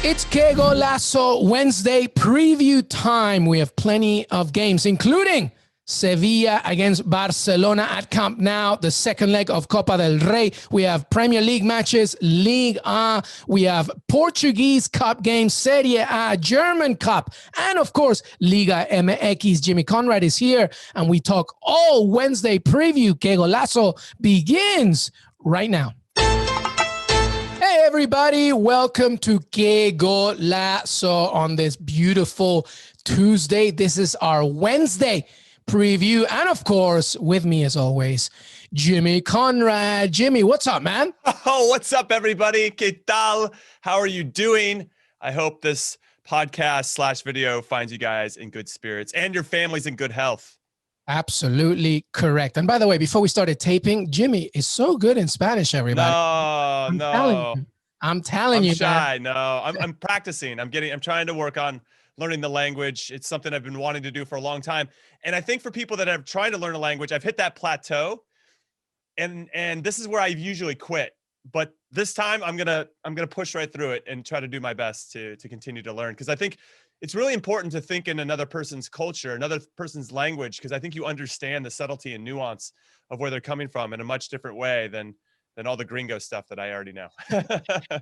It's Qué Golazo Wednesday preview time. We have plenty of games, including Sevilla against Barcelona at Camp Nou, the second leg of Copa del Rey. We have Premier League matches, Ligue A. We have Portuguese Cup games, Serie A, German Cup, and of course, Liga MX. Jimmy Conrad is here, and we talk all Wednesday preview. Qué Golazo begins right now. Hey, everybody. Welcome to Qué Golazo on this beautiful Tuesday. This is our Wednesday preview. And of course, with me as always, Jimmy Conrad. Jimmy, what's up, man? Oh, what's up, everybody? ¿Qué tal? How are you doing? I hope this podcast / video finds you guys in good spirits and your families in good health. Absolutely correct. And by the way, before we started taping, Jimmy is so good in Spanish, everybody. I'm telling you, shy. Man. No, I'm practicing. I'm trying to work on learning the language. It's something I've been wanting to do for a long time. And I think for people that are trying to learn a language, I've hit that plateau. And this is where I usually quit. But this time I'm gonna push right through it and try to do my best to continue to learn. Because I think it's really important to think in another person's culture, another person's language, because I think you understand the subtlety and nuance of where they're coming from in a much different way than all the gringo stuff that I already know.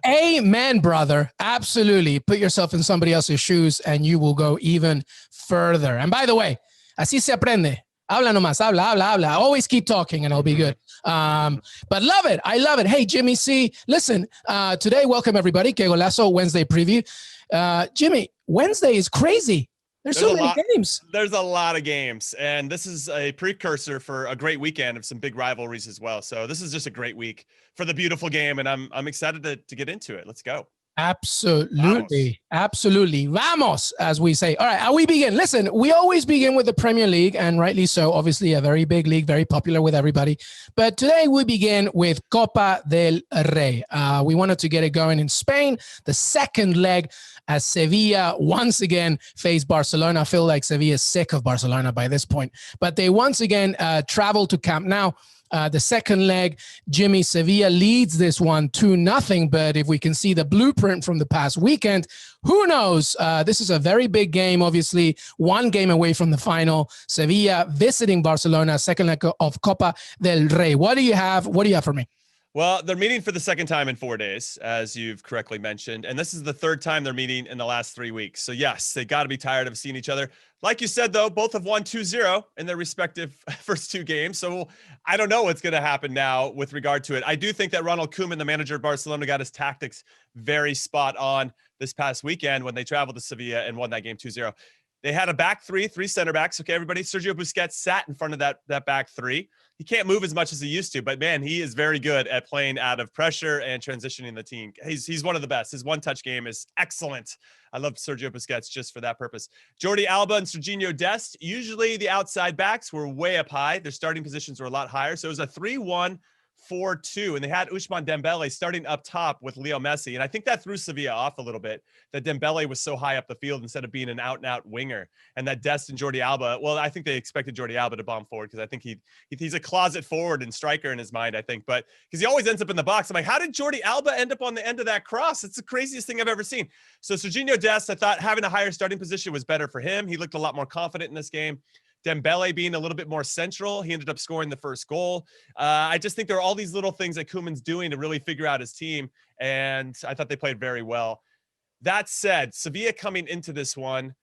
Amen, brother. Absolutely. Put yourself in somebody else's shoes and you will go even further. And by the way, así se aprende. Habla nomás, habla. Always keep talking and I'll be good. But love it. I love it. Hey, Jimmy C. Listen, today, welcome everybody. Qué Golazo Wednesday preview. Jimmy, Wednesday is crazy. There's so many games. There's a lot of games, and this is a precursor for a great weekend of some big rivalries as well. So this is just a great week for the beautiful game, and I'm excited to get into it. Let's go. Absolutely. Absolutely. Vamos, as we say. All right, we begin. Listen, we always begin with the Premier League, and rightly so. Obviously, a very big league, very popular with everybody. But today we begin with Copa del Rey. We wanted to get it going in Spain. The second leg as Sevilla once again face Barcelona. I feel like Sevilla is sick of Barcelona by this point. But they once again travel to Camp Nou. The second leg, Jimmy, Sevilla leads this one 2-0. But if we can see the blueprint from the past weekend, who knows? This is a very big game, obviously. One game away from the final. Sevilla visiting Barcelona, second leg of Copa del Rey. What do you have? What do you have for me? Well, they're meeting for the second time in 4 days, as you've correctly mentioned. And this is the third time they're meeting in the last 3 weeks. So, yes, they got to be tired of seeing each other. Like you said, though, both have won 2-0 in their respective first two games. So I don't know what's going to happen now with regard to it. I do think that Ronald Koeman, the manager of Barcelona, got his tactics very spot on this past weekend when they traveled to Sevilla and won that game 2-0. They had a back three center backs. Okay, everybody. Sergio Busquets sat in front of that back three. He can't move as much as he used to, but man, he is very good at playing out of pressure and transitioning the team. He's one of the best. His one-touch game is excellent. I love Sergio Busquets just for that purpose. Jordi Alba and Serginho Dest, usually the outside backs were way up high. Their starting positions were a lot higher. So it was a 3-1-4-2, and they had Ousmane Dembele starting up top with Leo Messi. And I think that threw Sevilla off a little bit, that Dembele was so high up the field instead of being an out-and-out winger. And that Dest and Jordi Alba, well, I think they expected Jordi Alba to bomb forward because I think he's a closet forward and striker in his mind, I think. But because he always ends up in the box. I'm like, how did Jordi Alba end up on the end of that cross? It's the craziest thing I've ever seen. So Serginho Dest, I thought having a higher starting position was better for him. He looked a lot more confident in this game. Dembele being a little bit more central, he ended up scoring the first goal. I just think there are all these little things that Koeman's doing to really figure out his team, and I thought they played very well. That said, Sevilla coming into this one,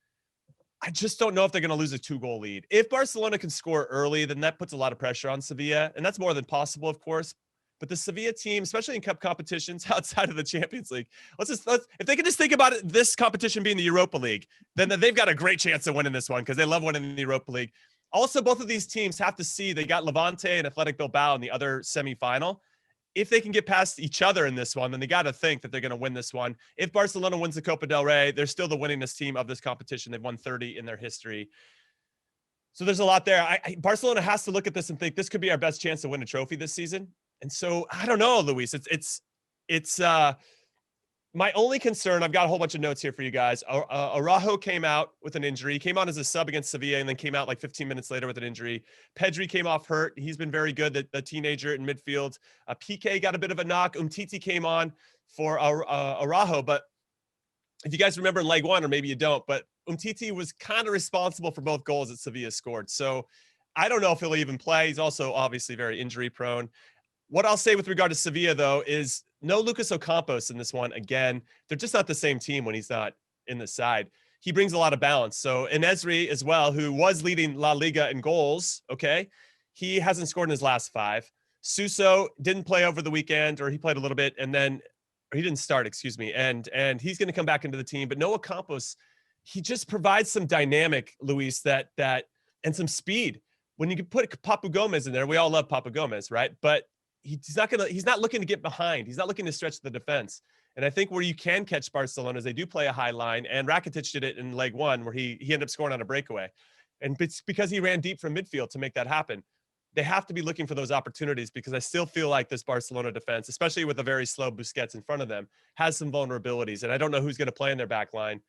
I just don't know if they're going to lose a 2-goal lead. If Barcelona can score early, then that puts a lot of pressure on Sevilla, and that's more than possible, of course. But the Sevilla team, especially in cup competitions outside of the Champions League, if they can just think about this competition being the Europa League, then they've got a great chance of winning this one because they love winning the Europa League. Also, both of these teams have to see they got Levante and Athletic Bilbao in the other semifinal. If they can get past each other in this one, then they got to think that they're going to win this one. If Barcelona wins the Copa del Rey, they're still the winningest team of this competition. They've won 30 in their history. So there's a lot there. Barcelona has to look at this and think this could be our best chance to win a trophy this season. And so I don't know, Luis. It's my only concern. I've got a whole bunch of notes here for you guys. Araujo came out with an injury. He came on as a sub against Sevilla and then came out like 15 minutes later with an injury. Pedri came off hurt. He's been very good. The teenager in midfield. Piqué got a bit of a knock. Umtiti came on for Araujo, but if you guys remember in leg one, or maybe you don't, but Umtiti was kind of responsible for both goals that Sevilla scored. So I don't know if he'll even play. He's also obviously very injury prone. What I'll say with regard to Sevilla, though, is no Lucas Ocampos in this one. Again, they're just not the same team when he's not in the side. He brings a lot of balance. So Enesri as well, who was leading La Liga in goals, okay? He hasn't scored in his last 5. Suso didn't play over the weekend, or he played a little bit, and then or he didn't start, excuse me. And he's going to come back into the team. But Noah Campos, he just provides some dynamic, Luis, that and some speed. When you can put Papu Gomez in there, we all love Papu Gomez, right? But he's not looking to get behind. He's not looking to stretch the defense. And I think where you can catch Barcelona is they do play a high line. And Rakitic did it in leg one, where he ended up scoring on a breakaway. And it's because he ran deep from midfield to make that happen. They have to be looking for those opportunities, because I still feel like this Barcelona defense, especially with a very slow Busquets in front of them, has some vulnerabilities. And I don't know who's going to play in their back line.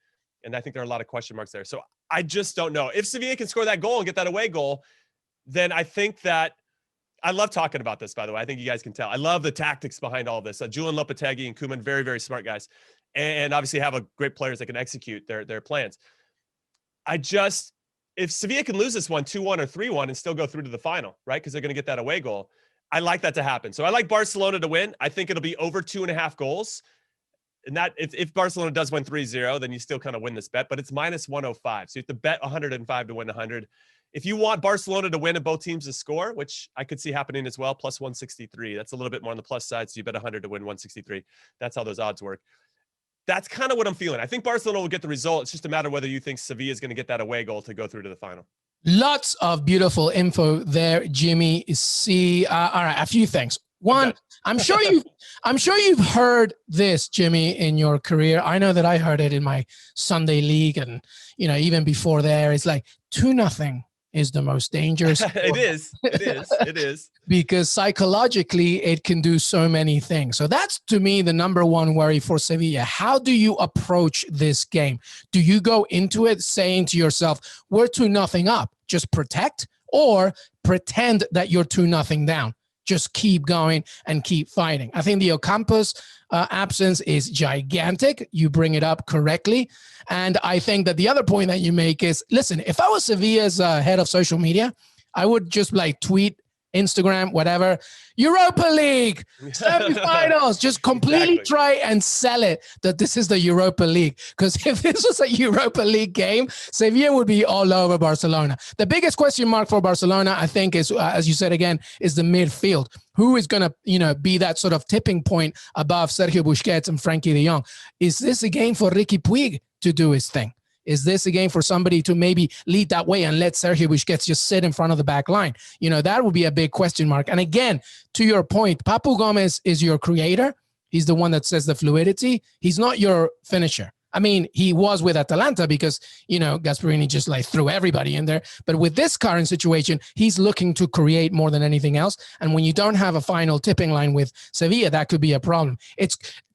And I think there are a lot of question marks there. So I just don't know. If Sevilla can score that goal and get that away goal, then I think that I love talking about this, by the way. I think you guys can tell. I love the tactics behind all this. Julian Lopetegui and Koeman, very, very smart guys. And obviously have a great players that can execute their plans. If Sevilla can lose this one 2-1 or 3-1 and still go through to the final, right? Because they're going to get that away goal. I like that to happen. So I like Barcelona to win. I think it'll be over 2.5 goals. And that if Barcelona does win 3-0, then you still kind of win this bet, but it's minus 105. So you have to bet 105 to win 100. If you want Barcelona to win and both teams to score, which I could see happening as well, plus 163. That's a little bit more on the plus side. So you bet 100 to win 163. That's how those odds work. That's kind of what I'm feeling. I think Barcelona will get the result. It's just a matter of whether you think Sevilla is going to get that away goal to go through to the final. Lots of beautiful info there, Jimmy. All right, a few things. One, I'm sure you've heard this, Jimmy, in your career. I know that I heard it in my Sunday league, and even before there, it's like 2-0 is the most dangerous. It is. Because psychologically, it can do so many things. So that's, to me, the number one worry for Sevilla. How do you approach this game? Do you go into it saying to yourself, we're 2-0 up, just protect, or pretend that you're 2-0 down? Just keep going and keep fighting. I think the Ocampos absence is gigantic. You bring it up correctly. And I think that the other point that you make is, listen, if I was Sevilla's head of social media, I would just tweet, Instagram, whatever, Europa League, semifinals, just completely try and sell it that this is the Europa League. Because if this was a Europa League game, Sevilla would be all over Barcelona. The biggest question mark for Barcelona, I think, is, as you said again, is the midfield. Who is going to, be that sort of tipping point above Sergio Busquets and Frankie de Jong? Is this a game for Riqui Puig to do his thing? Is this a game for somebody to maybe lead that way and let Sergio Busquets just sit in front of the back line? That would be a big question mark. And again, to your point, Papu Gomez is your creator. He's the one that says the fluidity. He's not your finisher. I mean, he was with Atalanta because, Gasperini just threw everybody in there. But with this current situation, he's looking to create more than anything else. And when you don't have a final tipping line with Sevilla, that could be a problem.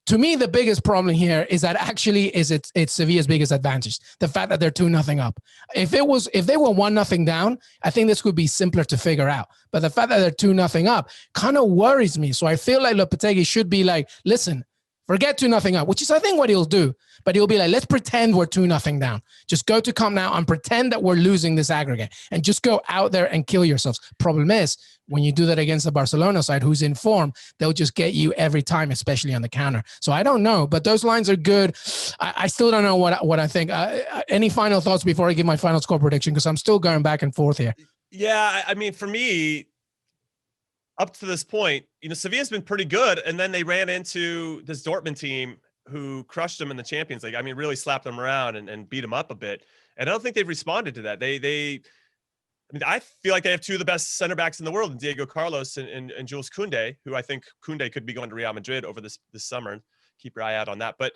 To me, the biggest problem here is that actually it's Sevilla's biggest advantage. The fact that they're 2-0 up. If they were 1-0 down, I think this could be simpler to figure out. But the fact that they're 2-0 up kind of worries me. So I feel like Lopetegui should be listen, forget 2-0 up, which is, I think, what he'll do. But he'll be let's pretend we're 2-0 down. Just go to Camp Nou and pretend that we're losing this aggregate and just go out there and kill yourselves. Problem is, when you do that against the Barcelona side, who's in form, they'll just get you every time, especially on the counter. So I don't know, but those lines are good. I still don't know what I think. Any final thoughts before I give my final score prediction? Because I'm still going back and forth here. Yeah, I mean, for me, up to this point, Sevilla's been pretty good, and then they ran into this Dortmund team who crushed them in the Champions League. I mean, really slapped them around and beat them up a bit. And I don't think they've responded to that. I feel like they have two of the best center backs in the world, Diego Carlos and Jules Koundé, who I think Koundé could be going to Real Madrid over this summer. Keep your eye out on that. But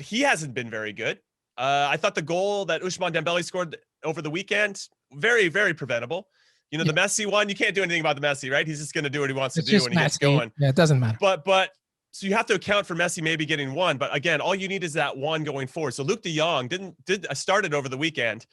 he hasn't been very good. I thought the goal that Ousmane Dembele scored over the weekend, very, very preventable. The Messi one, you can't do anything about the Messi, right? He's just going to do what he wants to do when he gets going. Yeah, it doesn't matter. But so you have to account for Messi maybe getting one. But again, all you need is that one going forward. So Luke de Jong started over the weekend,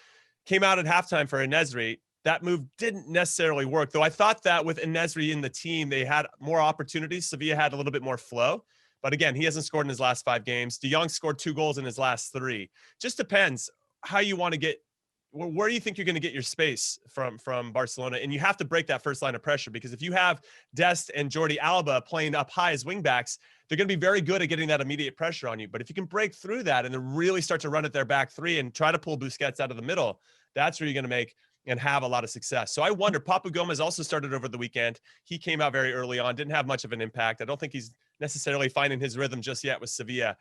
came out at halftime for Enesri. That move didn't necessarily work, though I thought that with Enesri in the team, they had more opportunities. Sevilla had a little bit more flow. But again, he hasn't scored in his last 5 games. De Jong scored 2 goals in his last 3. Just depends how you want to get, where do you think you're going to get your space from Barcelona? And you have to break that first line of pressure, because if you have Dest and Jordi Alba playing up high as wingbacks, they're going to be very good at getting that immediate pressure on you. But if you can break through that and then really start to run at their back 3 and try to pull Busquets out of the middle, that's where you're going to make and have a lot of success. So I wonder, Papu Gomez also started over the weekend. He came out very early on, didn't have much of an impact. I don't think he's necessarily finding his rhythm just yet with Sevilla.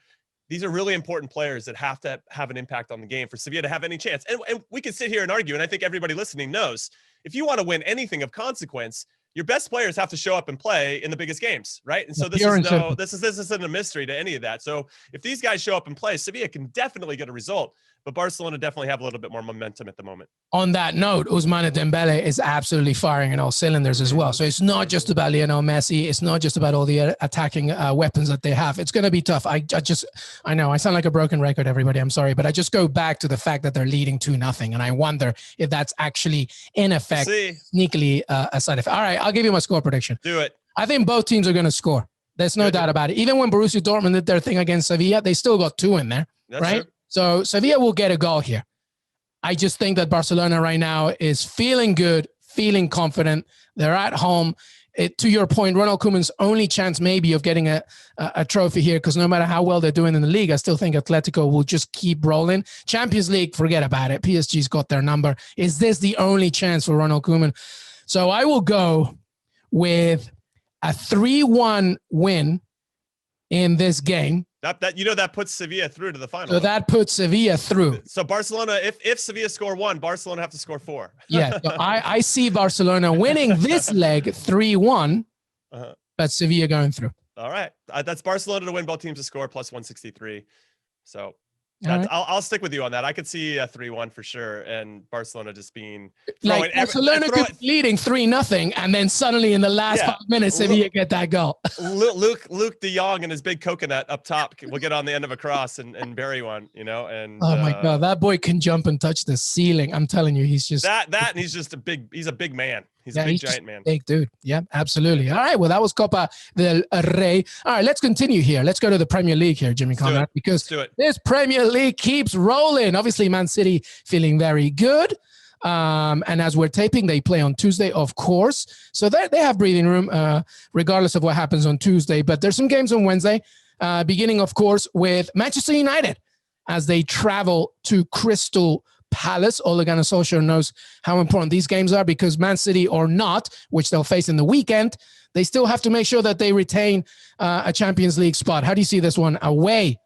These are really important players that have to have an impact on the game for Sevilla to have any chance. And we can sit here and argue, and I think everybody listening knows, if you want to win anything of consequence, your best players have to show up and play in the biggest games, right? And so this isn't a mystery to any of that. So if these guys show up and play, Sevilla can definitely get a result. But Barcelona definitely have a little bit more momentum at the moment. On that note, Ousmane Dembele is absolutely firing in all cylinders as well. So it's not just about Lionel Messi. It's not just about all the attacking weapons that they have. It's going to be tough. I know I sound like a broken record, everybody. I'm sorry, but I just go back to the fact that they're leading 2-0, and I wonder if that's actually in effect sneakily a side effect. All right, I'll give you my score prediction. Do it. I think both teams are going to score. There's no doubt about it. Even when Borussia Dortmund did their thing against Sevilla, they still got 2 in there, right? True. So Sevilla will get a goal here. I just think that Barcelona right now is feeling good, feeling confident. They're at home. To your point, Ronald Koeman's only chance maybe of getting a trophy here, because no matter how well they're doing in the league, I still think Atletico will just keep rolling. Champions League, forget about it. PSG's got their number. Is this the only chance for Ronald Koeman? So I will go with a 3-1 win in this game. That puts Sevilla through to the final. So that puts Sevilla through. So Barcelona, if Sevilla score 1, Barcelona have to score 4. Yeah, so I see Barcelona winning this leg 3-1, but Sevilla going through. All right, that's Barcelona to win, both teams to score, plus 163. So I'll stick with you on that. I could see a 3-1 for sure, and Barcelona just being like Barcelona could be leading 3-0, and then suddenly in the last 5 minutes, Sevilla get that goal. Luke De Jong and his big coconut up top will get on the end of a cross and bury one, And oh my God, that boy can jump and touch the ceiling. I'm telling you, he's just and he's just he's a big man. He's a big giant man. Big dude. Yeah, absolutely. All right. Well, that was Copa del Rey. All right, let's continue here. Let's go to the Premier League here, Jimmy Conrad, because this Premier League keeps rolling. Obviously, Man City feeling very good. And as we're taping, they play on Tuesday, of course. So they have breathing room, regardless of what happens on Tuesday. But there's some games on Wednesday, beginning, of course, with Manchester United as they travel to Crystal Palace. Ole Gunnar Solskjaer knows how important these games are, because Man City or not, which they'll face in the weekend, they still have to make sure that they retain a Champions League spot. How do you see this one away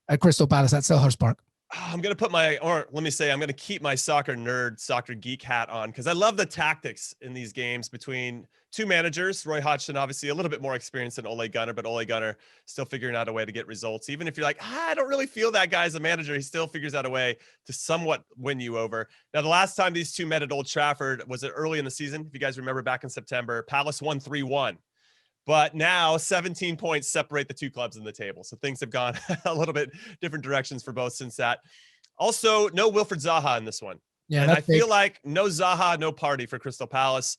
at Crystal Palace at Selhurst Park? I'm going to keep my soccer geek hat on, because I love the tactics in these games between two managers. Roy Hodgson, obviously a little bit more experienced than Ole Gunnar, but Ole Gunnar still figuring out a way to get results. Even if you're like, I don't really feel that guy as a manager, he still figures out a way to somewhat win you over. Now, the last time these two met at Old Trafford was it early in the season. If you guys remember, back in September, Palace won 3-1. But now 17 points separate the two clubs in the table. So things have gone a little bit different directions for both since that. Also, no Wilfried Zaha in this one. Yeah, and I feel like no Zaha, no party for Crystal Palace,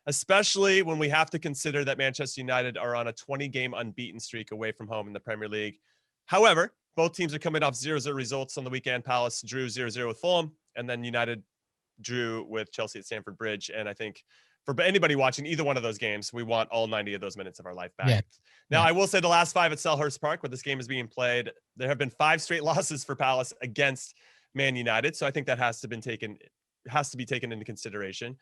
especially when we have to consider that Manchester United are on a 20-game unbeaten streak away from home in the Premier League. However, both teams are coming off 0-0 results on the weekend. Palace drew 0-0 with Fulham, and then United drew with Chelsea at Stamford Bridge. And I think for anybody watching either one of those games, we want all 90 of those minutes of our life back. Yeah. Now, I will say the last 5 at Selhurst Park, where this game is being played, there have been 5 straight losses for Palace against Man United. So I think that has to be taken into consideration.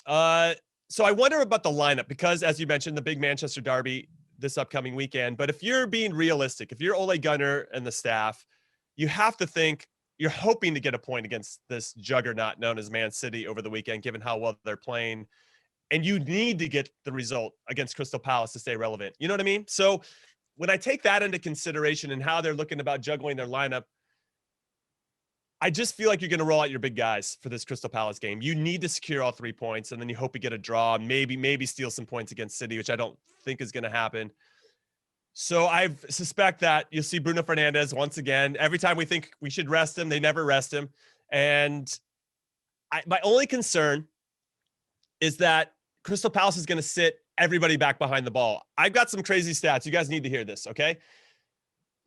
So I wonder about the lineup, because as you mentioned, the big Manchester derby this upcoming weekend. But if you're being realistic, if you're Ole Gunnar and the staff, you have to think you're hoping to get a point against this juggernaut known as Man City over the weekend, given how well they're playing. And you need to get the result against Crystal Palace to stay relevant. You know what I mean? So when I take that into consideration and how they're looking about juggling their lineup, I just feel like you're going to roll out your big guys for this Crystal Palace game. You need to secure all 3 points, and then you hope you get a draw, maybe steal some points against City, which I don't think is going to happen. So I suspect that you'll see Bruno Fernandes once again. Every time we think we should rest him, they never rest him. And my only concern is that Crystal Palace is going to sit everybody back behind the ball. I've got some crazy stats. You guys need to hear this, okay?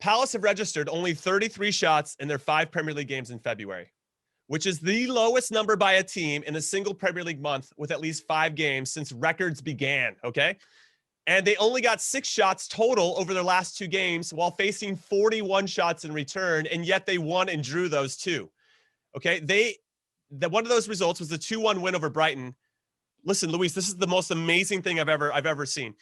Palace have registered only 33 shots in their 5 Premier League games in February, which is the lowest number by a team in a single Premier League month with at least 5 games since records began, okay? And they only got 6 shots total over their last 2 games while facing 41 shots in return, and yet they won and drew those 2. Okay, one of those results was the 2-1 win over Brighton. Listen, Luis, this is the most amazing thing I've ever seen.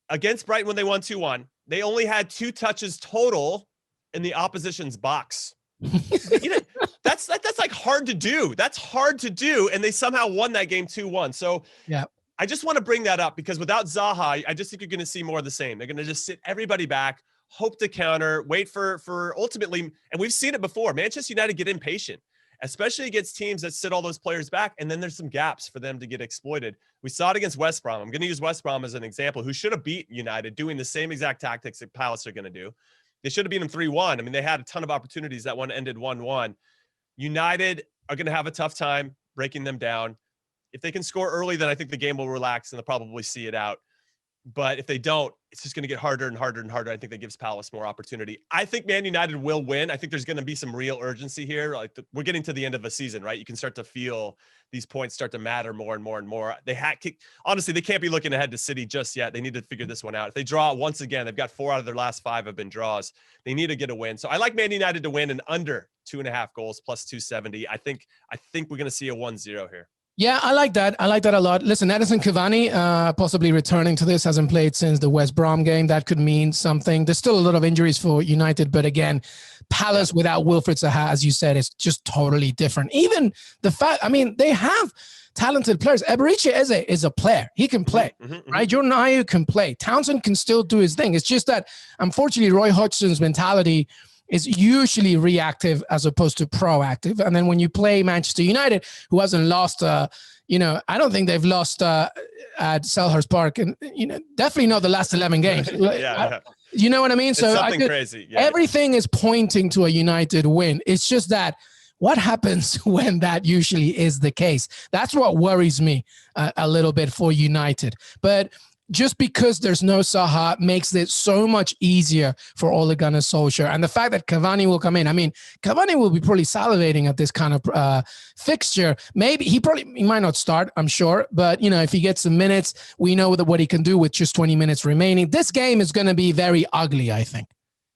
Against Brighton when they won 2-1, they only had 2 touches total in the opposition's box. You know, that's like hard to do. That's hard to do, and they somehow won that game 2-1. So yeah. I just want to bring that up because without Zaha, I just think you're going to see more of the same. They're going to just sit everybody back, hope to counter, wait for ultimately, and we've seen it before. Manchester United get impatient, especially against teams that sit all those players back, and then there's some gaps for them to get exploited. We saw it against West Brom. I'm going to use West Brom as an example, who should have beat United doing the same exact tactics that Palace are going to do. They should have beat them 3-1. I mean, they had a ton of opportunities. That one ended 1-1. United are going to have a tough time breaking them down. If they can score early, then I think the game will relax and they'll probably see it out. But if they don't, it's just going to get harder and harder and harder. I think that gives Palace more opportunity. I think Man United will win. I think there's going to be some real urgency here. Like we're getting to the end of a season, right? You can start to feel these points start to matter more and more and more. Honestly, they can't be looking ahead to City just yet. They need to figure this one out. If they draw once again, they've got 4 out of their last 5 have been draws. They need to get a win. So I like Man United to win and under 2.5 goals plus 270. I think we're going to see a 1-0 here. Yeah, I like that. I like that a lot. Listen, Edison Cavani possibly returning to this, hasn't played since the West Brom game. That could mean something. There's still a lot of injuries for United, but again, Palace without Wilfried Zaha, as you said, is just totally different. Even the fact, I mean, they have talented players. Eberechi Eze is a player. He can play, right? Jordan Ayew can play. Townsend can still do his thing. It's just that, unfortunately, Roy Hodgson's mentality is usually reactive as opposed to proactive. And then when you play Manchester United, who hasn't lost, I don't think they've lost at Selhurst Park, and definitely not the last 11 games. You know what I mean? It's something crazy. Yeah. Everything is pointing to a United win. It's just that what happens when that usually is the case? That's what worries me a little bit for United. But just because there's no Zaha makes it so much easier for Ole Gunnar Solskjaer. And the fact that Cavani will come in, I mean, Cavani will be probably salivating at this kind of fixture. Maybe he might not start, I'm sure. But, if he gets some minutes, we know what he can do with just 20 minutes remaining. This game is going to be very ugly, I think.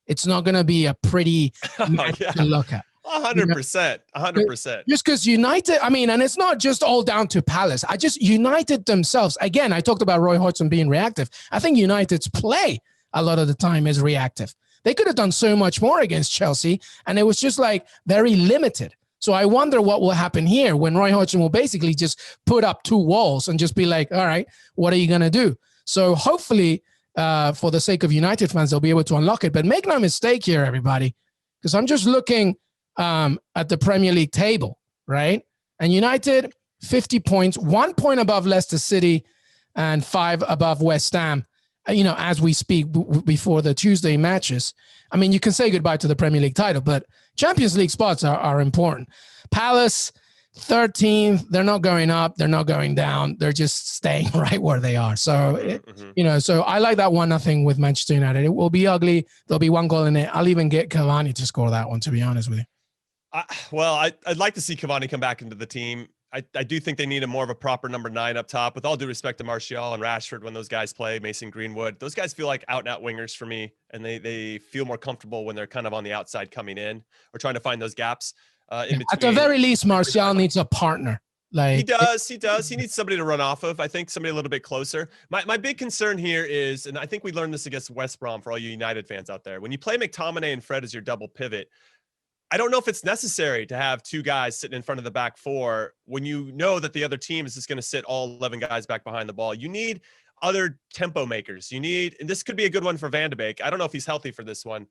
It's not going to be a pretty match to look at. 100%. 100%. Just because United, and it's not just all down to Palace. United themselves, again, I talked about Roy Hodgson being reactive. I think United's play a lot of the time is reactive. They could have done so much more against Chelsea, and it was just like very limited. So I wonder what will happen here when Roy Hodgson will basically just put up 2 walls and just be like, all right, what are you going to do? So hopefully, for the sake of United fans, they'll be able to unlock it. But make no mistake here, everybody, because I'm just looking at the Premier League table, right? And United, 50 points, 1 point above Leicester City and 5 above West Ham, as we speak before the Tuesday matches. You can say goodbye to the Premier League title, but Champions League spots are important. Palace, 13th, they're not going up, they're not going down, they're just staying right where they are. So, so I like that 1-0 with Manchester United. It will be ugly. There'll be 1 goal in it. I'll even get Cavani to score that one, to be honest with you. I'd like to see Cavani come back into the team. I do think they need more of a proper number 9 up top. With all due respect to Martial and Rashford, when those guys play, Mason Greenwood, those guys feel like out-and-out wingers for me, and they feel more comfortable when they're kind of on the outside coming in or trying to find those gaps. In between. At the very least, Martial needs a partner. He does. He needs somebody to run off of. I think somebody a little bit closer. My big concern here is, and I think we learned this against West Brom for all you United fans out there, when you play McTominay and Fred as your double pivot, I don't know if it's necessary to have 2 guys sitting in front of the back 4 when you know that the other team is just going to sit all 11 guys back behind the ball. You need other tempo makers. And this could be a good one for Van de Beek. I don't know if he's healthy for this one.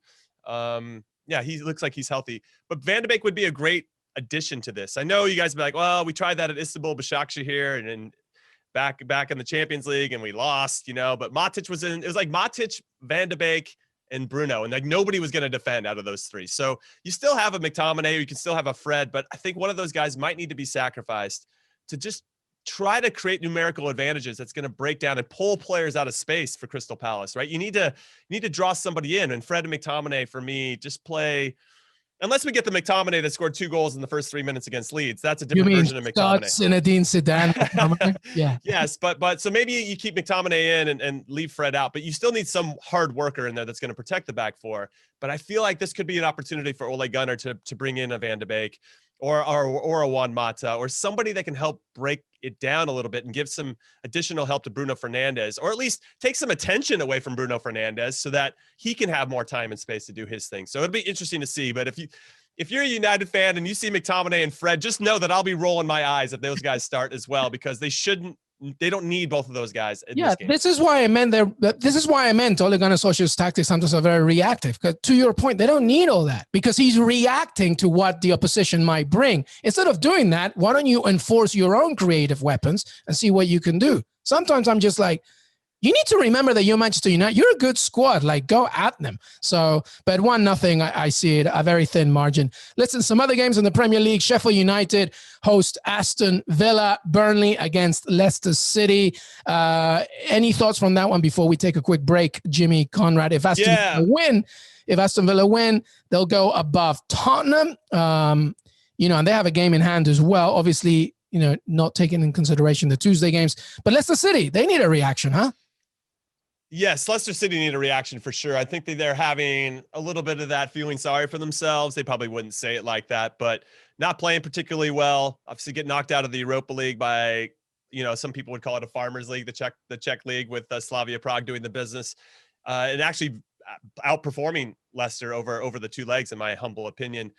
Yeah, he looks like he's healthy. But Van de Beek would be a great addition to this. I know you guys be like, well, we tried that at Istanbul Başakşehir here and then back in the Champions League and we lost, but Matic was in. It was like Matic, Van de Beek, and Bruno, and like nobody was going to defend out of those 3. So you still have a McTominay, you can still have a Fred, but I think one of those guys might need to be sacrificed to just try to create numerical advantages that's going to break down and pull players out of space for Crystal Palace, right? You need to draw somebody in, and Fred and McTominay for me just play. Unless we get the McTominay that scored 2 goals in the first 3 minutes against Leeds, that's a different version of McTominay. Zinedine Zidane. Yeah. Yes, but so maybe you keep McTominay in and leave Fred out, but you still need some hard worker in there that's going to protect the back four. But I feel like this could be an opportunity for Ole Gunnar to bring in a Van de Beek or a Juan Mata or somebody that can help break it down a little bit and give some additional help to Bruno Fernandes, or at least take some attention away from Bruno Fernandes so that he can have more time and space to do his thing. So it'll be interesting to see. But if you're a United fan and you see McTominay and Fred, just know that I'll be rolling my eyes if those guys start as well, because they don't need both of those guys in this game. This is why I meant Ole Gunnar Solskjaer's tactics sometimes are very reactive. Because to your point, they don't need all that because he's reacting to what the opposition might bring. Instead of doing that, why don't you enforce your own creative weapons and see what you can do? Sometimes I'm just like, you need to remember that you're Manchester United. You're a good squad. Like, go at them. So, but 1-0, I see it, a very thin margin. Listen, some other games in the Premier League. Sheffield United host Aston Villa. Burnley against Leicester City. Any thoughts from that one before we take a quick break, Jimmy Conrad? If Aston Villa win, they'll go above Tottenham. And they have a game in hand as well. Obviously, not taking in consideration the Tuesday games. But Leicester City, they need a reaction, huh? Yes, Leicester City need a reaction for sure. I think they're having a little bit of that, feeling sorry for themselves. They probably wouldn't say it like that, but not playing particularly well. Obviously get knocked out of the Europa League by, some people would call it a farmers league, the Czech league with Slavia Prague doing the business, and actually outperforming Leicester over the 2 legs, in my humble opinion.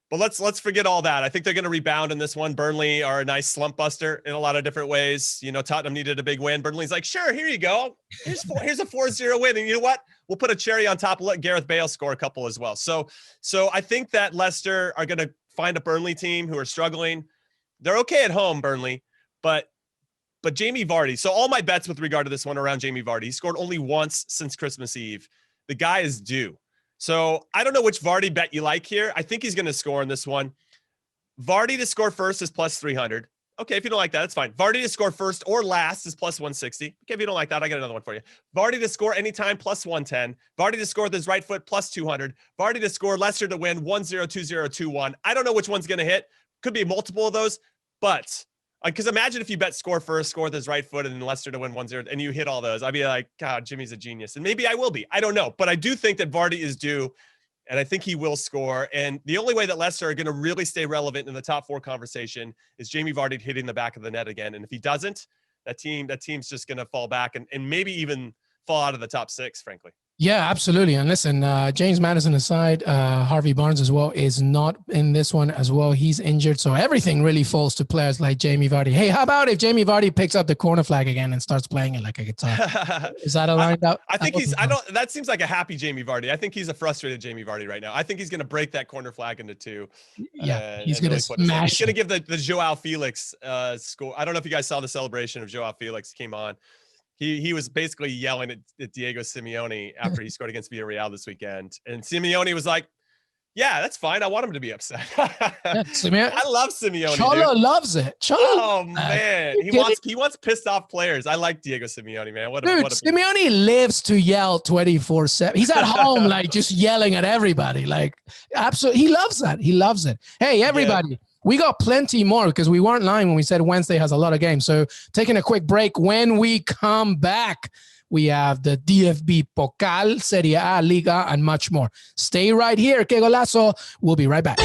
But let's forget all that. I think they're going to rebound in this one. Burnley are a nice slump buster in a lot of different ways. Tottenham needed a big win. Burnley's like, sure, here you go. Here's a 4-0 win. And you know what? We'll put a cherry on top and let Gareth Bale score a couple as well. So I think that Leicester are going to find a Burnley team who are struggling. They're okay at home, Burnley, but Jamie Vardy. So all my bets with regard to this one are around Jamie Vardy. He scored only once since Christmas Eve. The guy is due. So I don't know which Vardy bet you like here. I think he's going to score in this one. Vardy to score first is plus 300. Okay, if you don't like that, it's fine. Vardy to score first or last is plus 160. Okay, if you don't like that, I got another one for you. Vardy to score anytime, plus 110. Vardy to score with his right foot, plus 200. Vardy to score Leicester to win, 1-0, 2-0, 2-1. I don't know which one's going to hit. Could be multiple of those, but because imagine if you bet score first, score with his right foot, and then Leicester to win 1-0, and you hit all those. I'd be like, God, Jimmy's a genius. And maybe I will be. I don't know. But I do think that Vardy is due, and I think he will score. And the only way that Leicester are going to really stay relevant in the top 4 conversation is Jamie Vardy hitting the back of the net again. And if he doesn't, that team's just going to fall back and maybe even fall out of the top 6, frankly. Yeah, absolutely. And listen, James Maddison aside, Harvey Barnes as well is not in this one as well. He's injured. So everything really falls to players like Jamie Vardy. Hey, how about if Jamie Vardy picks up the corner flag again and starts playing it like a guitar? Is that aligned up? I think that seems like a happy Jamie Vardy. I think he's a frustrated Jamie Vardy right now. I think he's going to break that corner flag into 2. Yeah, he's going to smash. He's going to give the Joao Felix score. I don't know if you guys saw the celebration of Joao Felix came on. He was basically yelling at Diego Simeone after he scored against Villarreal this weekend. And Simeone was like, yeah, that's fine. I want him to be upset. I love Simeone. Cholo loves it. Oh, man. He wants pissed off players. I like Diego Simeone, man. Simeone lives to yell 24/7. He's at home, like, just yelling at everybody. Like, absolutely. He loves that. He loves it. Hey, everybody. Yeah. We got plenty more because we weren't lying when we said Wednesday has a lot of games. So taking a quick break. When we come back, we have the DFB Pokal, Serie A, Liga, and much more. Stay right here. Qué Golazo. We'll be right back.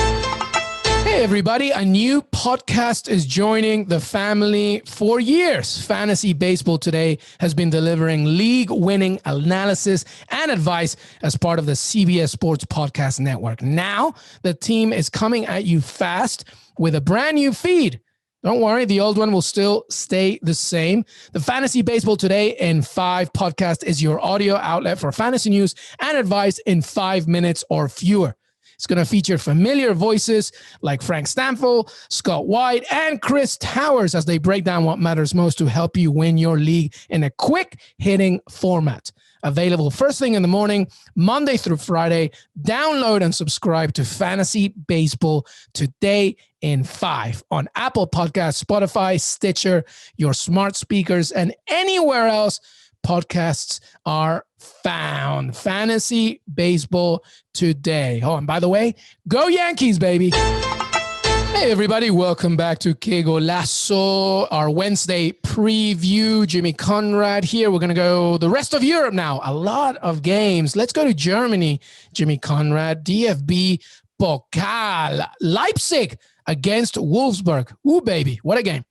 Hey, everybody. A new podcast is joining the family for years. Fantasy Baseball Today has been delivering league-winning analysis and advice as part of the CBS Sports Podcast Network. Now, the team is coming at you fast with a brand new feed. Don't worry, the old one will still stay the same. The Fantasy Baseball Today in 5 podcast is your audio outlet for fantasy news and advice in 5 minutes or fewer. It's going to feature familiar voices like Frank Stanfield, Scott White, and Chris Towers as they break down what matters most to help you win your league in a quick-hitting format. Available first thing in the morning, Monday through Friday. Download and subscribe to Fantasy Baseball today in 5 on Apple Podcasts, Spotify, Stitcher, your smart speakers, and anywhere else podcasts are found. Fantasy Baseball today. Oh, and by the way, go Yankees, baby. Hey, everybody. Welcome back to Qué Golazo, our Wednesday preview. Jimmy Conrad here. We're going to go the rest of Europe now. A lot of games. Let's go to Germany, Jimmy Conrad. DFB Pokal. Leipzig against Wolfsburg. Ooh, baby. What a game.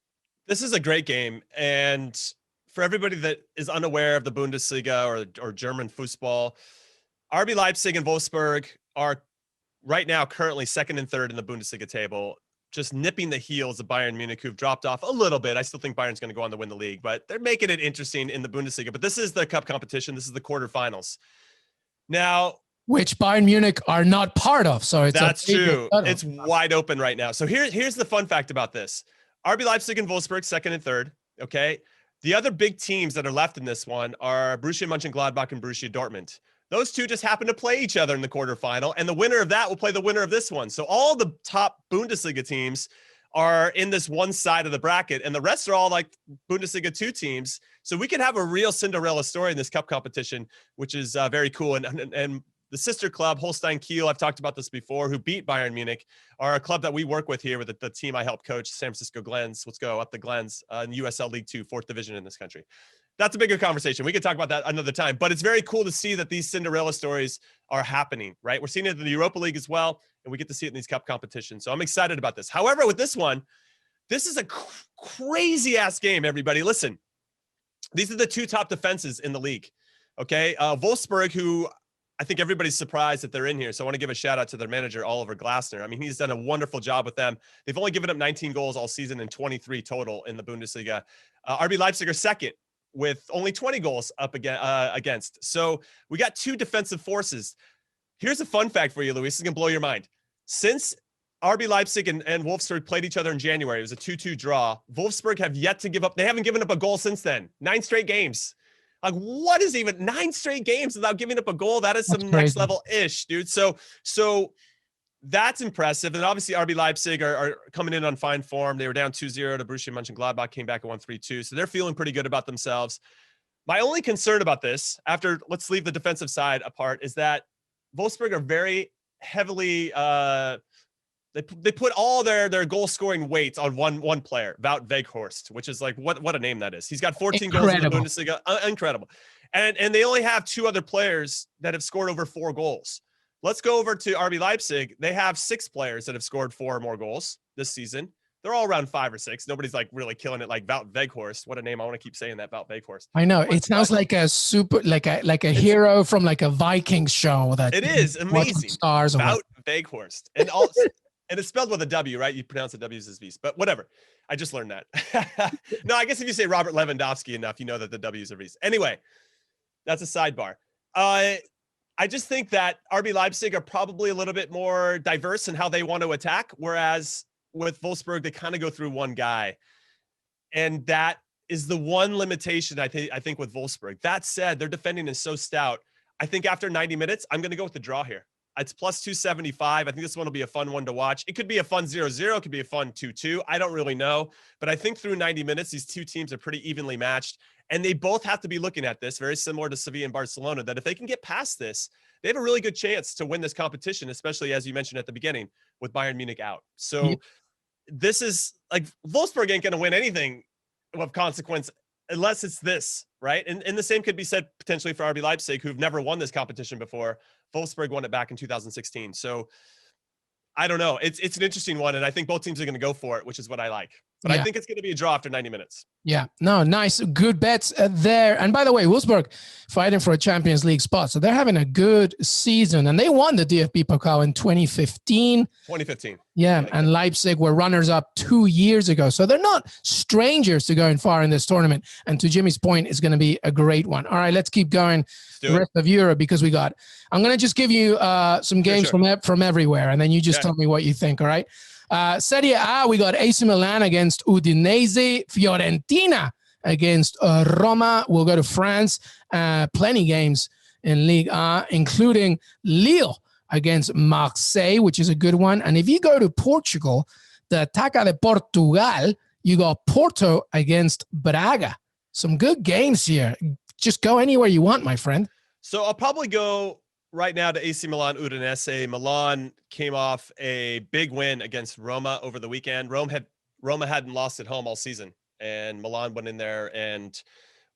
This is a great game. And for everybody that is unaware of the Bundesliga or German football, RB Leipzig and Wolfsburg are right now currently second and third in the Bundesliga table, just nipping the heels of Bayern Munich, who've dropped off a little bit. I still think Bayern's going to go on to win the league, but they're making it interesting in the Bundesliga. But this is the cup competition. This is the quarterfinals. Now, which Bayern Munich are not part of. So that's true. It's wide open right now. So here's the fun fact about this. RB Leipzig and Wolfsburg, second and third. Okay. The other big teams that are left in this one are Borussia Mönchengladbach and Borussia Dortmund. Those two just happen to play each other in the quarterfinal, and the winner of that will play the winner of this one. So all the top Bundesliga teams are in this one side of the bracket, and the rest are all like Bundesliga 2 teams. So we could have a real Cinderella story in this cup competition, which is very cool. And the sister club, Holstein Kiel, I've talked about this before, who beat Bayern Munich, are a club that we work with here with the team I help coach, San Francisco Glens. Let's go up the Glens in USL League 2, 4th division in this country. That's a bigger conversation. We could talk about that another time, but it's very cool to see that these Cinderella stories are happening, right? We're seeing it in the Europa League as well, and we get to see it in these cup competitions. So I'm excited about this. However, with this one, this is a crazy ass game, everybody. Listen, these are the two top defenses in the league. Okay. Wolfsburg, who I think everybody's surprised that they're in here. So I want to give a shout out to their manager, Oliver Glasner. I mean, he's done a wonderful job with them. They've only given up 19 goals all season and 23 total in the Bundesliga. RB Leipzig are second with only 20 goals up against. So we got two defensive forces. Here's a fun fact for you, Luis. This is going to blow your mind. Since RB Leipzig and Wolfsburg played each other in January, it was a 2-2 draw. Wolfsburg have yet to give up. They haven't given up a goal since then. 9 straight games. Like, what is even 9 straight games without giving up a goal? That is some next level ish, dude. So that's impressive. And obviously RB Leipzig are coming in on fine form. They were down 2-0 to Borussia Mönchengladbach, came back and won 3-2. So they're feeling pretty good about themselves. My only concern about this, let's leave the defensive side apart, is that Wolfsburg are very heavily, they put all their goal scoring weights on one player, Wout Weghorst, which is like, what a name that is. He's got 14 goals in the Bundesliga. Incredible. And they only have 2 other players that have scored over 4 goals. Let's go over to RB Leipzig. They have 6 players that have scored 4 or more goals this season. They're all around 5 or 6. Nobody's like really killing it like Wout Weghorst. What a name. I want to keep saying that, Wout Weghorst. I know. It sounds like a a hero from like a Vikings show. It is amazing. Stars Wout Weghorst. And it's spelled with a W, right? You pronounce the W's as V's, but whatever. I just learned that. No, I guess if you say Robert Lewandowski enough, you know that the W's are V's. Anyway, that's a sidebar. I just think that RB Leipzig are probably a little bit more diverse in how they want to attack, whereas with Wolfsburg, they kind of go through one guy. And that is the one limitation I think with Wolfsburg. That said, their defending is so stout. I think after 90 minutes, I'm going to go with the draw here. It's plus 275. I think this one will be a fun one to watch. It could be a fun 0-0. It could be a fun 2-2. I don't really know. But I think through 90 minutes, these two teams are pretty evenly matched. And they both have to be looking at this, very similar to Sevilla and Barcelona, that if they can get past this, they have a really good chance to win this competition, especially as you mentioned at the beginning with Bayern Munich out. So this is like Wolfsburg ain't going to win anything of consequence unless it's this, right? And the same could be said potentially for RB Leipzig, who've never won this competition before. Wolfsburg won it back in 2016. So I don't know. It's an interesting one, and I think both teams are going to go for it, which is what I like. But I think it's going to be a draw after 90 minutes. Yeah. No, nice. Good bets there. And by the way, Wolfsburg fighting for a Champions League spot. So they're having a good season. And they won the DFB Pokal in 2015. 2015. Yeah. And Leipzig were runners-up 2 years ago. So they're not strangers to going far in this tournament. And to Jimmy's point, it's going to be a great one. All right, let's keep going the rest of Europe because I'm going to just give you some games from everywhere. And then you just tell me what you think. All right. Serie A, we got AC Milan against Udinese, Fiorentina against Roma. We'll go to France. Plenty games in Ligue 1, including Lille against Marseille, which is a good one. And if you go to Portugal, the Taca de Portugal, you got Porto against Braga. Some good games here. Just go anywhere you want, my friend. So I'll probably go right now to AC Milan Udinese. Milan came off a big win against Roma over the weekend. Roma hadn't lost at home all season, and Milan went in there and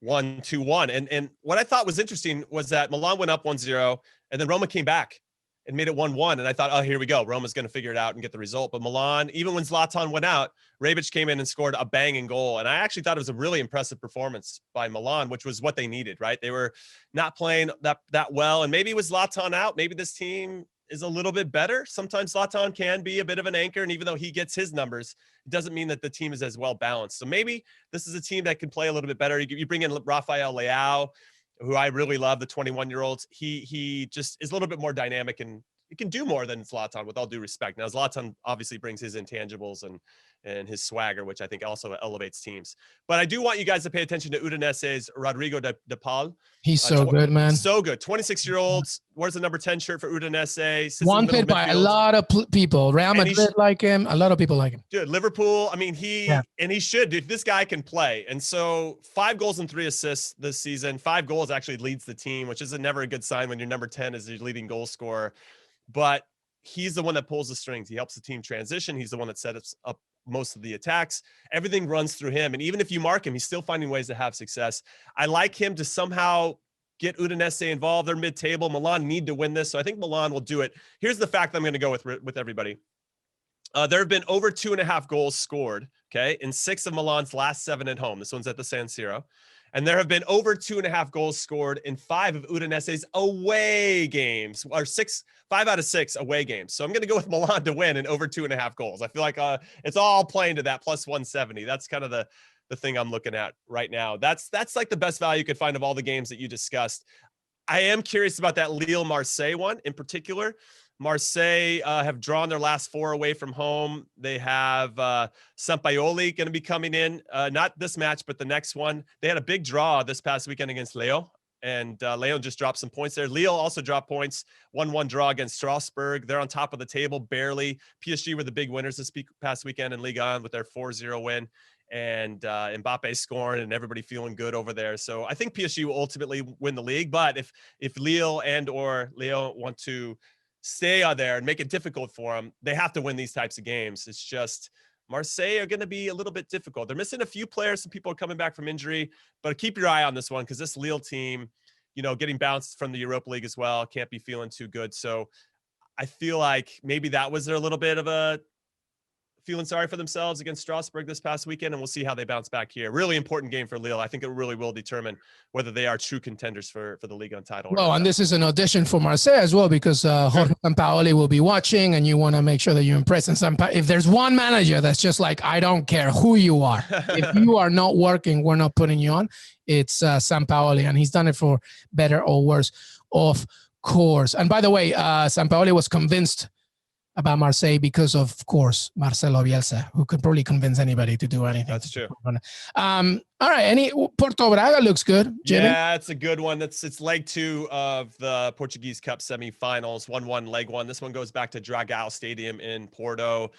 won 2-1. And what I thought was interesting was that Milan went up 1-0, and then Roma came back and made it 1-1. And I thought, oh, here we go. Roma's going to figure it out and get the result. But Milan, even when Zlatan went out, Rebic came in and scored a banging goal. And I actually thought it was a really impressive performance by Milan, which was what they needed, right? They were not playing that well. And maybe with Zlatan out, maybe this team is a little bit better. Sometimes Zlatan can be a bit of an anchor. And even though he gets his numbers, it doesn't mean that the team is as well balanced. So maybe this is a team that can play a little bit better. You bring in Rafael Leao, who I really love, the 21-year-old. He just is a little bit more dynamic, and he can do more than Zlatan, with all due respect. Now, Zlatan obviously brings his intangibles and his swagger, which I think also elevates teams. But I do want you guys to pay attention to Udinese's Rodrigo de Paul. He's so good, man. So good. 26-year-olds. Wears the number 10 shirt for Udinese. Wanted by a lot of people. Real Madrid like him. A lot of people like him. Dude, Liverpool. I mean, and he should. Dude, this guy can play. And so 5 goals and 3 assists this season. 5 goals actually leads the team, which is never a good sign when your number 10 is your leading goal scorer. But he's the one that pulls the strings. He helps the team transition. He's the one that sets up most of the attacks. Everything runs through him. And even if you mark him, he's still finding ways to have success. I like him to somehow get Udinese involved. They're mid-table. Milan need to win this. So I think Milan will do it. Here's the fact that I'm going to go with everybody. There have been over 2.5 goals scored, okay, in 6 of Milan's last 7 at home. This one's at the San Siro. And there have been over 2.5 goals scored in 5 of Udinese's away games, or 5 out of 6 away games. So I'm going to go with Milan to win and over 2.5 goals. I feel like it's all playing to that plus 170. That's kind of the thing I'm looking at right now. That's like the best value you could find of all the games that you discussed. I am curious about that Lille-Marseille one in particular. Marseille have drawn their last 4 away from home. They have Sampaoli going to be coming in, not this match, but the next one. They had a big draw this past weekend against Lyon, and Lyon just dropped some points there. Lille also dropped points, 1-1 draw against Strasbourg. They're on top of the table, barely. PSG were the big winners this past weekend in Ligue 1 with their 4-0 win, and Mbappe scoring and everybody feeling good over there. So I think PSG will ultimately win the league, but if Lille and or Lyon want to stay out there and make it difficult for them, they have to win these types of games. It's just Marseille are going to be a little bit difficult. They're missing a few players. Some people are coming back from injury, but keep your eye on this one because this Lille team, getting bounced from the Europa League as well, can't be feeling too good. So I feel like maybe that was their little bit of a feeling sorry for themselves against Strasbourg this past weekend, and we'll see how they bounce back here. Really important game for Lille. I think it really will determine whether they are true contenders for the Ligue 1 title. Well, and this is an audition for Marseille as well, because Jorge Sampaoli will be watching, and you want to make sure that you impress. And if there's one manager that's just like, I don't care who you are, if you are not working, we're not putting you on. It's Sampaoli, and he's done it for better or worse, of course. And by the way, Sampaoli was convinced about Marseille because of course, Marcelo Bielsa, who could probably convince anybody to do anything. That's true. All right. Porto Braga looks good, Jimmy. Yeah, it's a good one. It's leg 2 of the Portuguese Cup semifinals, 1-1 leg 1. This one goes back to Dragao Stadium in Porto.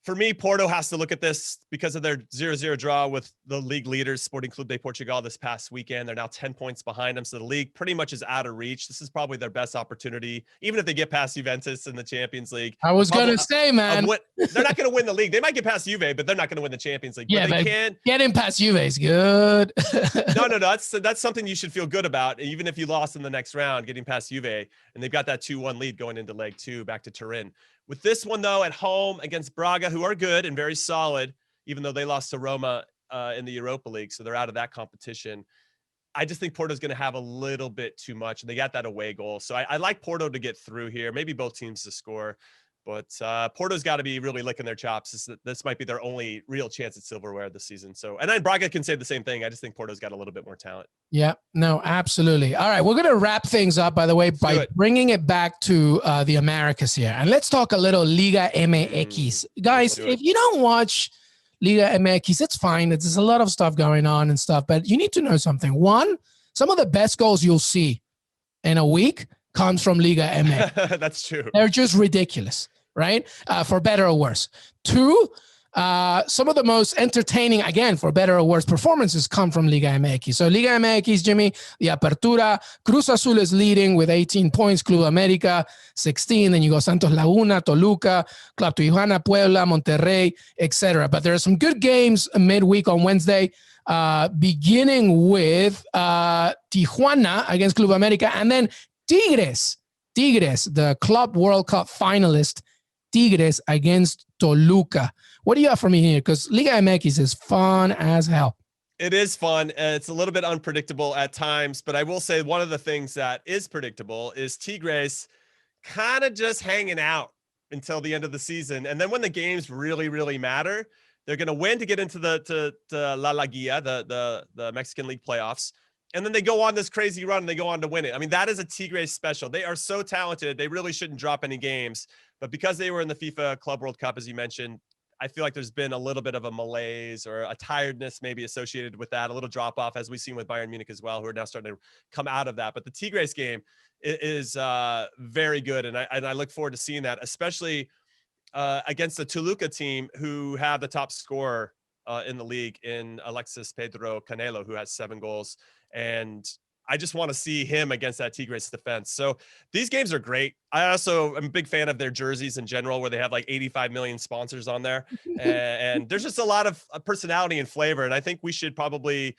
For me, Porto has to look at this because of their 0-0 draw with the league leaders, Sporting Clube de Portugal, this past weekend. They're now 10 points behind them, so the league pretty much is out of reach. This is probably their best opportunity, even if they get past Juventus in the Champions League. I was going to say, man. They're not going to win the league. They might get past Juve, but they're not going to win the Champions League. Yeah, but they can. Getting past Juve is good. No. That's something you should feel good about, even if you lost in the next round, getting past Juve. And they've got that 2-1 lead going into leg 2 back to Turin. With this one, though, at home against Braga, who are good and very solid, even though they lost to Roma in the Europa League, so they're out of that competition. I just think Porto's going to have a little bit too much, and they got that away goal. So I like Porto to get through here, maybe both teams to score. But Porto's got to be really licking their chops. This might be their only real chance at silverware this season. So, and then Braga can say the same thing. I just think Porto's got a little bit more talent. Yeah, no, absolutely. All right, we're going to wrap things up, by the way, by bringing it back to the Americas here. And let's talk a little Liga MX. Guys, if you don't watch Liga MX, it's fine. There's a lot of stuff going on and stuff, but you need to know something. One, some of the best goals you'll see in a week comes from Liga MX. That's true. They're just ridiculous, right? For better or worse. Two, some of the most entertaining, again, for better or worse, performances come from Liga MX. So Liga MX, Jimmy, the Apertura, Cruz Azul is leading with 18 points, Club América 16, then you go Santos Laguna, Toluca, Club Tijuana, Puebla, Monterrey, etc. But there are some good games midweek on Wednesday, beginning with Tijuana against Club América, and then Tigres, the Club World Cup finalist, Tigres against Toluca. What do you have for me here? Because Liga MX is fun as hell. It is fun. It's a little bit unpredictable at times, but I will say one of the things that is predictable is Tigres kind of just hanging out until the end of the season. And then when the games really, really matter, they're going to win to get into the La Liga, the Mexican League playoffs. And then they go on this crazy run and they go on to win it. I mean, that is a Tigres special. They are so talented. They really shouldn't drop any games. But because they were in the FIFA Club World Cup, as you mentioned, I feel like there's been a little bit of a malaise or a tiredness maybe associated with that, a little drop off, as we've seen with Bayern Munich as well, who are now starting to come out of that. But the Tigres game is very good. And I look forward to seeing that, especially against the Toluca team, who have the top scorer in the league in Alexis Pedro Canelo, who has 7 goals. And I just want to see him against that Tigres defense. So these games are great. I also am a big fan of their jerseys in general, where they have like 85 million sponsors on there. And there's just a lot of personality and flavor. And I think we should probably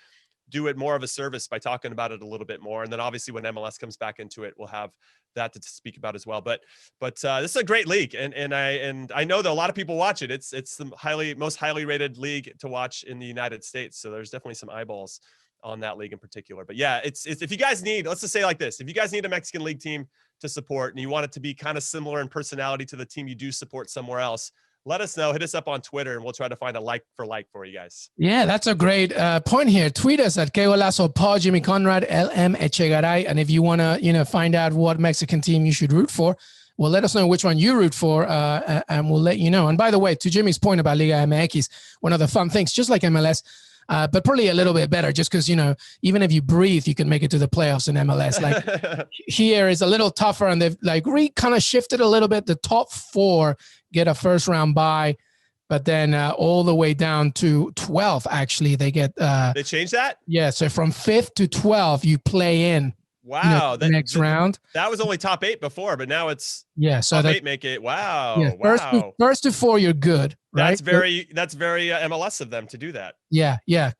do it more of a service by talking about it a little bit more. And then obviously when MLS comes back into it, we'll have that to speak about as well. But this is a great league. And I know that a lot of people watch it. It's the most highly rated league to watch in the United States. So there's definitely some eyeballs on that league in particular. But yeah, it's if you guys need, let's just say like this, if you guys need a Mexican league team to support and you want it to be kind of similar in personality to the team you do support somewhere else, let us know. Hit us up on Twitter and we'll try to find a like for you guys. Yeah, that's a great point here. Tweet us at Qué Golazo Pod, Jimmy Conrad, LM Echegaray. And if you want to, find out what Mexican team you should root for, well, let us know which one you root for, and we'll let you know. And by the way, to Jimmy's point about Liga MX, one of the fun things, just like MLS, but probably a little bit better, just because, even if you breathe, you can make it to the playoffs in MLS. Like here is a little tougher, and they've kind of shifted a little bit. The top 4 get a first round bye, but then all the way down to 12, actually, they get. They changed that? Yeah. So from 5th to 12, you play in. Wow. The next round. That was only top 8 before, but now it's so top 8 make it. Wow. Yeah, wow. First to 4, you're good. Right? That's very MLS of them to do that. Yeah. Yeah.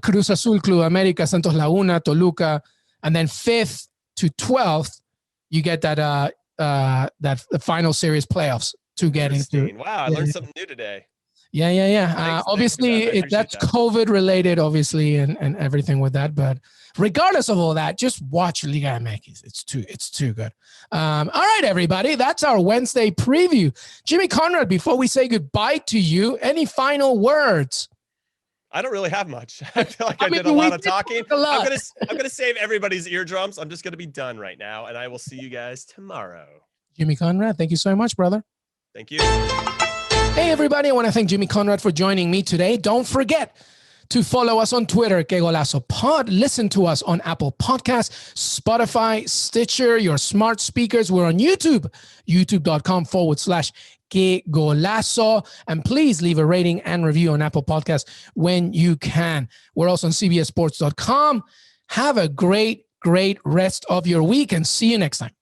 Cruz Azul, Club América, Santos Laguna, Toluca, and then 5th to 12th, you get that the final series playoffs to get into. Wow. I learned something new today. Yeah. Obviously, that's COVID related, obviously, and everything with that. But regardless of all that, just watch Liga MX. It's too good. All right, everybody, that's our Wednesday preview. Jimmy Conrad, before we say goodbye to you, any final words? I don't really have much. I feel like I did a lot of talking. I'm gonna save everybody's eardrums. I'm just gonna be done right now, and I will see you guys tomorrow. Jimmy Conrad, thank you so much, brother. Thank you. Hey, everybody. I want to thank Jimmy Conrad for joining me today. Don't forget to follow us on Twitter, Qué Golazo Pod. Listen to us on Apple Podcasts, Spotify, Stitcher, your smart speakers. We're on YouTube, youtube.com/Qué Golazo. And please leave a rating and review on Apple Podcasts when you can. We're also on CBSSports.com. Have a great rest of your week and see you next time.